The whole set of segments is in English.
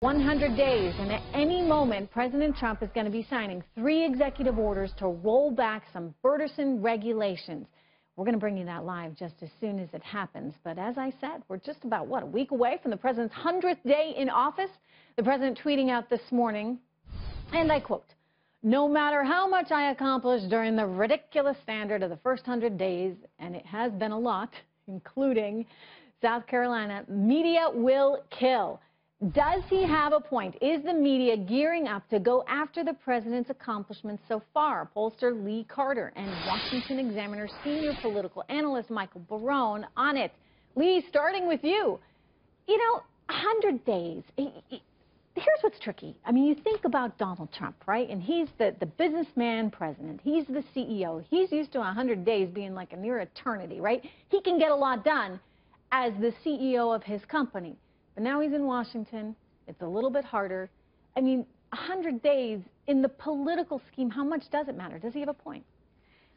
100 days, and at any moment, President Trump is going to be signing 3 executive orders to roll back some burdensome regulations. We're going to bring you that live just as soon as it happens. But as I said, we're just about, a week away from the president's 100th day in office. The president tweeting out this morning, and I quote, "No matter how much I accomplish during the ridiculous standard of the first 100 days, and it has been a lot, including South Carolina, media will kill." Does he have a point? Is the media gearing up to go after the president's accomplishments so far? Pollster Lee Carter and Washington Examiner senior political analyst Michael Barone on it. Lee, starting with you. 100 days. Here's what's tricky. I mean, you think about Donald Trump, right? And he's the businessman president. He's the CEO. He's used to 100 days being like a near eternity, right? He can get a lot done as the CEO of his company. But now he's in Washington. It's a little bit harder. I mean, 100 days in the political scheme, how much does it matter? Does he have a point?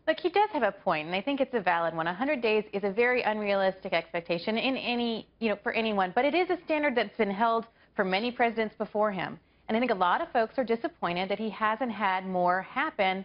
Look, he does have a point, and I think it's a valid one. 100 days is a very unrealistic expectation for anyone, but it is a standard that's been held for many presidents before him. And I think a lot of folks are disappointed that he hasn't had more happen,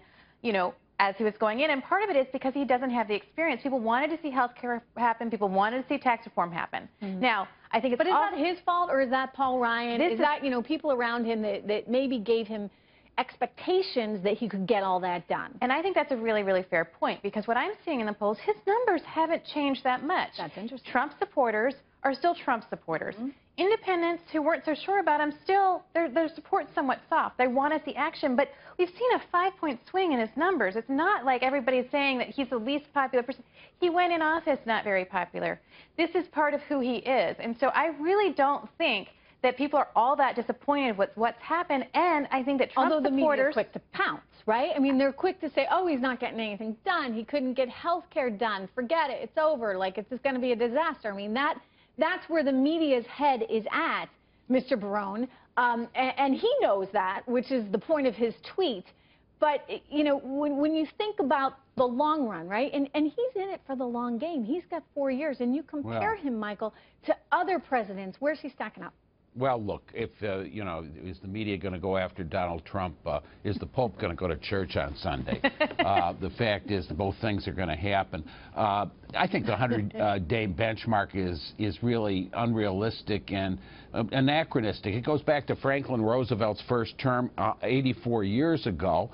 as he was going in. And part of it is because he doesn't have the experience. People wanted to see health care happen. People wanted to see tax reform happen. Now, I think it's But is that his fault, or is that Paul Ryan? Is that, people around him that maybe gave him expectations that he could get all that done? And I think that's a really, really fair point, because what I'm seeing in the polls, his numbers haven't changed that much. That's interesting. Trump supporters are still Trump supporters. Independents who weren't so sure about him, still, their support's somewhat soft. They want to see action, but we've seen a 5-point swing in his numbers. It's not like everybody's saying that he's the least popular person. He went in office not very popular. This is part of who he is. And so I really don't think that people are all that disappointed with what's happened. And I think that Trump supporters... Although the media are quick to pounce, right? I mean, they're quick to say, oh, he's not getting anything done. He couldn't get health care done. Forget it. It's over. Like, it's just going to be a disaster. I mean, that's where the media's head is at, Mr. Barone, and he knows that, which is the point of his tweet. But, when you think about the long run, right, and he's in it for the long game. He's got 4 years, and you compare him, Michael, to other presidents. Where's he stacking up? Well, look, if, is the media going to go after Donald Trump? Is the Pope going to go to church on Sunday? The fact is both things are going to happen. I think the 100-day benchmark is really unrealistic and anachronistic. It goes back to Franklin Roosevelt's first term 84 years ago.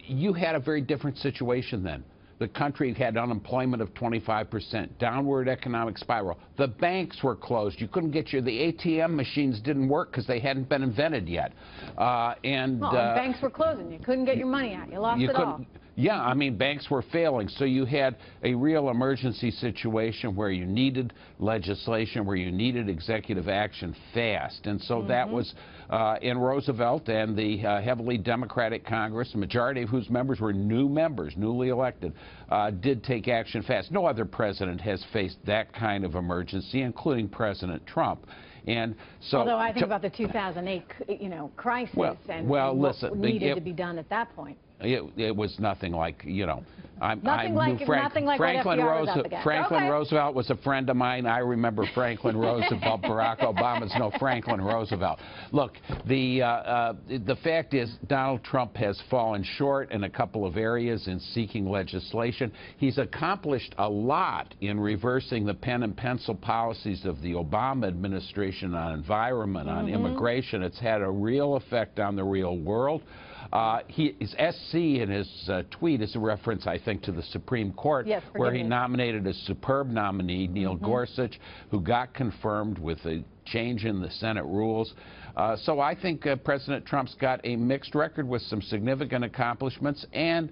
You had a very different situation then. The country had unemployment of 25%, downward economic spiral. The banks were closed. You couldn't get the ATM machines didn't work because they hadn't been invented yet. Banks were closing. You couldn't get your money out. You lost it all. Yeah, I mean, banks were failing. So you had a real emergency situation where you needed legislation, where you needed executive action fast. And so that was in Roosevelt and the heavily Democratic Congress, the majority of whose members were new members, newly elected, did take action fast. No other president has faced that kind of emergency, including President Trump. And so, although I think about the 2008, crisis and what needed to be done at that point. It was nothing like, Franklin Roosevelt was a friend of mine. I remember Franklin Roosevelt. Barack Obama's no Franklin Roosevelt. Look, the fact is Donald Trump has fallen short in a couple of areas in seeking legislation. He's accomplished a lot in reversing the pen and pencil policies of the Obama administration on environment, on immigration. It's had a real effect on the real world. His SC in his tweet is a reference, I think, to the Supreme Court, where he nominated a superb nominee, Neil Gorsuch, who got confirmed with a change in the Senate rules. So I think President Trump's got a mixed record with some significant accomplishments and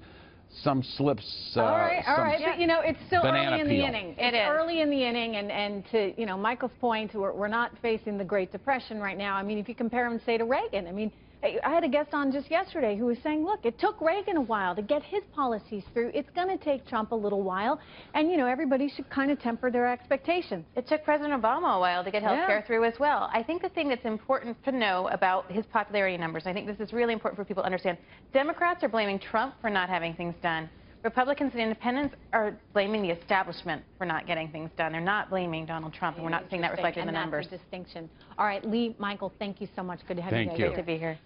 some slips. All right. But, it's still early in the inning. It is early in the inning, and to, Michael's point, we're not facing the Great Depression right now. I mean, if you compare him, say, to Reagan, I mean, I had a guest on just yesterday who was saying, look, it took Reagan a while to get his policies through. It's going to take Trump a little while. And, everybody should kind of temper their expectations. It took President Obama a while to get health care through as well. I think the thing that's important to know about his popularity numbers, I think this is really important for people to understand, Democrats are blaming Trump for not having things done. Republicans and independents are blaming the establishment for not getting things done. They're not blaming Donald Trump, and we're not seeing that reflected in the numbers. That's the distinction. All right, Lee, Michael, thank you so much. Good to have you guys. Thank you. Good to be here.